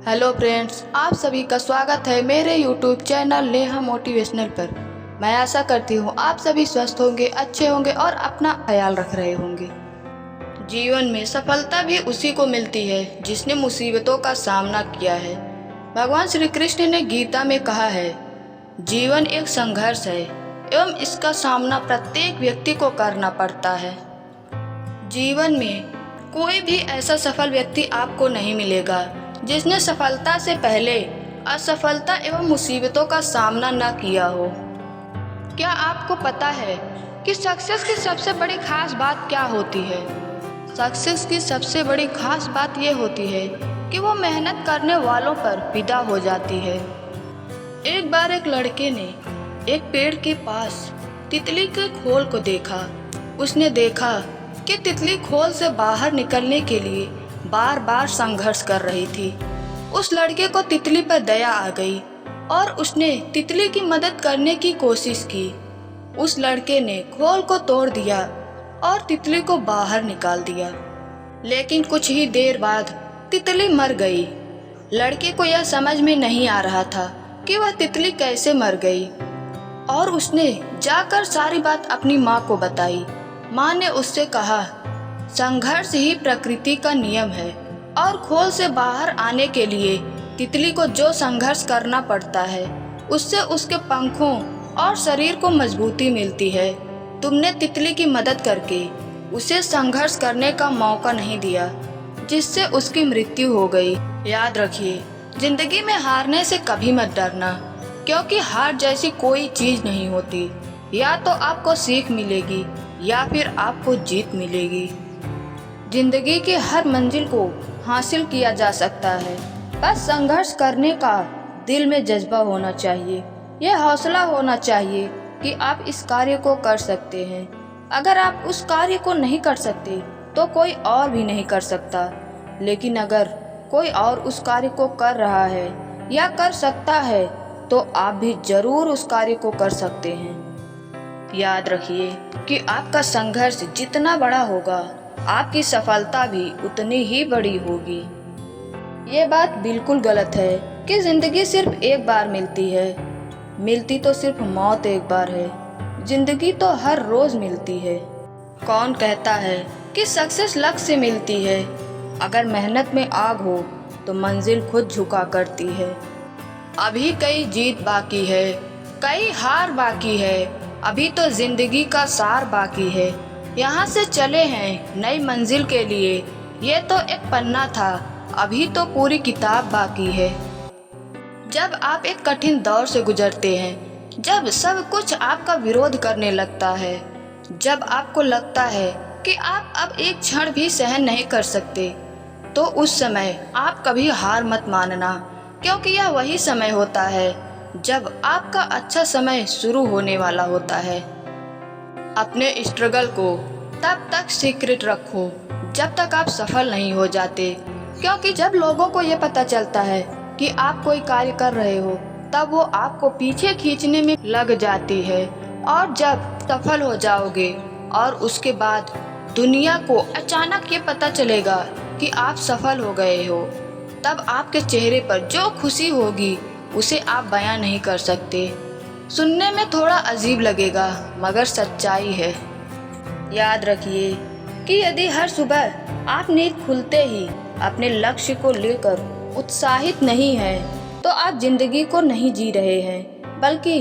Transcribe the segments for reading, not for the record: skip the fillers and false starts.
Hello friends, आप सभी का स्वागत है मेरे यूट्यूब चैनल नेहा मोटिवेशनल पर। मैं आशा करती हूँ आप सभी स्वस्थ होंगे, अच्छे होंगे और अपना ख्याल रख रहे होंगे। जीवन में सफलता भी उसी को मिलती है जिसने मुसीबतों का सामना किया है। भगवान श्री कृष्ण ने गीता में कहा है, जीवन एक संघर्ष है एवं इसका सामना प्रत्येक व्यक्ति को करना पड़ता है। जीवन में कोई भी ऐसा सफल व्यक्ति आपको नहीं मिलेगा जिसने सफलता से पहले असफलता एवं मुसीबतों का सामना न किया हो। क्या आपको पता है कि सक्सेस की सबसे बड़ी खास बात क्या होती है? सक्सेस की सबसे बड़ी खास बात यह होती है कि वो मेहनत करने वालों पर फिदा हो जाती है। एक बार एक लड़के ने एक पेड़ के पास तितली के खोल को देखा। उसने देखा कि तितली खोल से बाहर निकलने के लिए बार बार संघर्ष कर रही थी। उस लड़के को तितली पर दया आ गई और उसने तितली की मदद करने की कोशिश की। उस लड़के ने खोल को तोड़ दिया और तितली को बाहर निकाल दिया, लेकिन कुछ ही देर बाद तितली मर गई। लड़के को यह समझ में नहीं आ रहा था कि वह तितली कैसे मर गई और उसने जाकर सारी बात अपनी माँ को बताई। माँ ने उससे कहा, संघर्ष ही प्रकृति का नियम है और खोल से बाहर आने के लिए तितली को जो संघर्ष करना पड़ता है उससे उसके पंखों और शरीर को मजबूती मिलती है। तुमने तितली की मदद करके उसे संघर्ष करने का मौका नहीं दिया, जिससे उसकी मृत्यु हो गई। याद रखिए, जिंदगी में हारने से कभी मत डरना, क्योंकि हार जैसी कोई चीज नहीं होती। या तो आपको सीख मिलेगी या फिर आपको जीत मिलेगी। जिंदगी की हर मंजिल को हासिल किया जा सकता है, बस संघर्ष करने का दिल में जज्बा होना चाहिए। यह हौसला होना चाहिए कि आप इस कार्य को कर सकते हैं। अगर आप उस कार्य को नहीं कर सकते तो कोई और भी नहीं कर सकता, लेकिन अगर कोई और उस कार्य को कर रहा है या कर सकता है तो आप भी जरूर उस कार्य को कर सकते हैं। याद रखिए कि आपका संघर्ष जितना बड़ा होगा, आपकी सफलता भी उतनी ही बड़ी होगी। ये बात बिल्कुल गलत है कि जिंदगी सिर्फ एक बार मिलती है। मिलती तो सिर्फ मौत एक बार है, जिंदगी तो हर रोज मिलती है। कौन कहता है कि सक्सेस लक से मिलती है? अगर मेहनत में आग हो तो मंजिल खुद झुका करती है। अभी कई जीत बाकी है, कई हार बाकी है, अभी तो जिंदगी का सार बाकी है। यहाँ से चले हैं नई मंजिल के लिए, ये तो एक पन्ना था, अभी तो पूरी किताब बाकी है। जब आप एक कठिन दौर से गुजरते हैं, जब सब कुछ आपका विरोध करने लगता है, जब आपको लगता है कि आप अब एक क्षण भी सहन नहीं कर सकते, तो उस समय आप कभी हार मत मानना, क्योंकि यह वही समय होता है जब आपका अच्छा समय शुरू होने वाला होता है। अपने स्ट्रगल को तब तक सीक्रेट रखो जब तक आप सफल नहीं हो जाते, क्योंकि जब लोगों को ये पता चलता है कि आप कोई कार्य कर रहे हो, तब वो आपको पीछे खींचने में लग जाती है। और जब सफल हो जाओगे और उसके बाद दुनिया को अचानक ये पता चलेगा कि आप सफल हो गए हो, तब आपके चेहरे पर जो खुशी होगी उसे आप बयां नहीं कर सकते। सुनने में थोड़ा अजीब लगेगा, मगर सच्चाई है। याद रखिए कि यदि हर सुबह आप नींद खुलते ही अपने लक्ष्य को लेकर उत्साहित नहीं हैं, तो आप जिंदगी को नहीं जी रहे हैं, बल्कि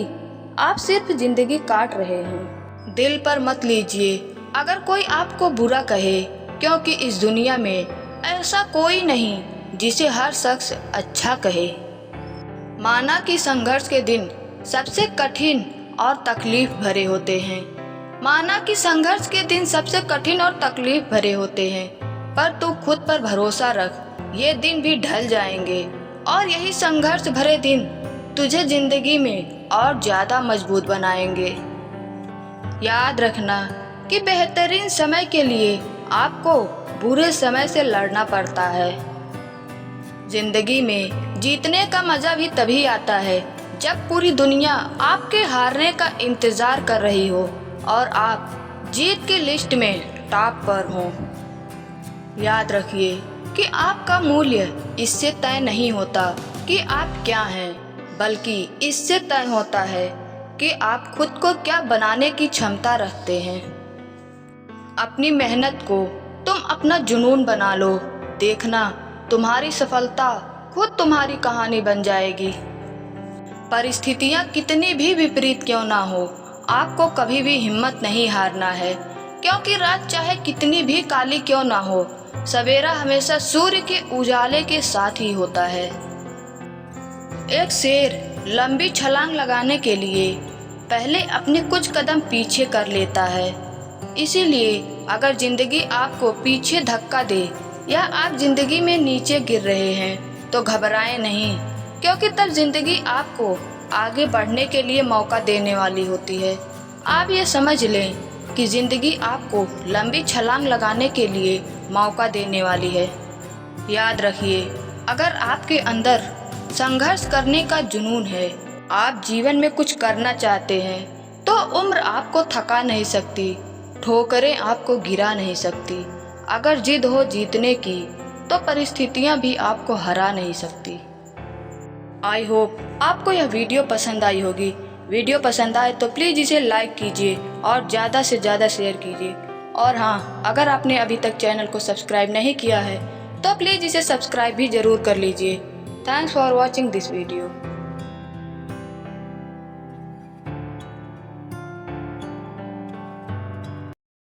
आप सिर्फ जिंदगी काट रहे हैं। दिल पर मत लीजिए अगर कोई आपको बुरा कहे, क्योंकि इस दुनिया में ऐसा कोई नहीं जिसे हर शख्स अच्छा कहे। माना कि संघर्ष के दिन सबसे कठिन और तकलीफ भरे होते हैं। माना कि संघर्ष के दिन सबसे कठिन और तकलीफ भरे होते हैं, पर तू खुद पर भरोसा रख, ये दिन भी ढल जाएंगे और यही संघर्ष भरे दिन तुझे जिंदगी में और ज्यादा मजबूत बनाएंगे। याद रखना कि बेहतरीन समय के लिए आपको बुरे समय से लड़ना पड़ता है। जिंदगी में जीतने का मजा भी तभी आता है जब पूरी दुनिया आपके हारने का इंतजार कर रही हो और आप जीत की लिस्ट में टॉप पर हो। याद रखिए कि आपका मूल्य इससे तय नहीं होता कि आप क्या हैं, बल्कि इससे तय होता है कि आप खुद को क्या बनाने की क्षमता रखते हैं। अपनी मेहनत को तुम अपना जुनून बना लो, देखना तुम्हारी सफलता खुद तुम्हारी कहानी बन जाएगी। परिस्थितियाँ कितनी भी विपरीत क्यों ना हो, आपको कभी भी हिम्मत नहीं हारना है, क्योंकि रात चाहे कितनी भी काली क्यों ना हो, सवेरा हमेशा सूर्य के उजाले के साथ ही होता है। एक शेर लंबी छलांग लगाने के लिए पहले अपने कुछ कदम पीछे कर लेता है। इसीलिए अगर जिंदगी आपको पीछे धक्का दे या आप जिंदगी में नीचे गिर रहे हैं तो घबराएं नहीं, क्योंकि तब जिंदगी आपको आगे बढ़ने के लिए मौका देने वाली होती है। आप ये समझ लें कि जिंदगी आपको लंबी छलांग लगाने के लिए मौका देने वाली है। याद रखिए, अगर आपके अंदर संघर्ष करने का जुनून है, आप जीवन में कुछ करना चाहते हैं, तो उम्र आपको थका नहीं सकती, ठोकरें आपको गिरा नहीं सकती। अगर जिद हो जीतने की तो परिस्थितियां भी आपको हरा नहीं सकती। आई होप आपको यह वीडियो पसंद आई होगी। वीडियो पसंद आए तो प्लीज़ इसे लाइक कीजिए और ज़्यादा से ज़्यादा शेयर कीजिए। और हाँ, अगर आपने अभी तक चैनल को सब्सक्राइब नहीं किया है तो प्लीज़ इसे सब्सक्राइब भी ज़रूर कर लीजिए। Thanks for watching this video.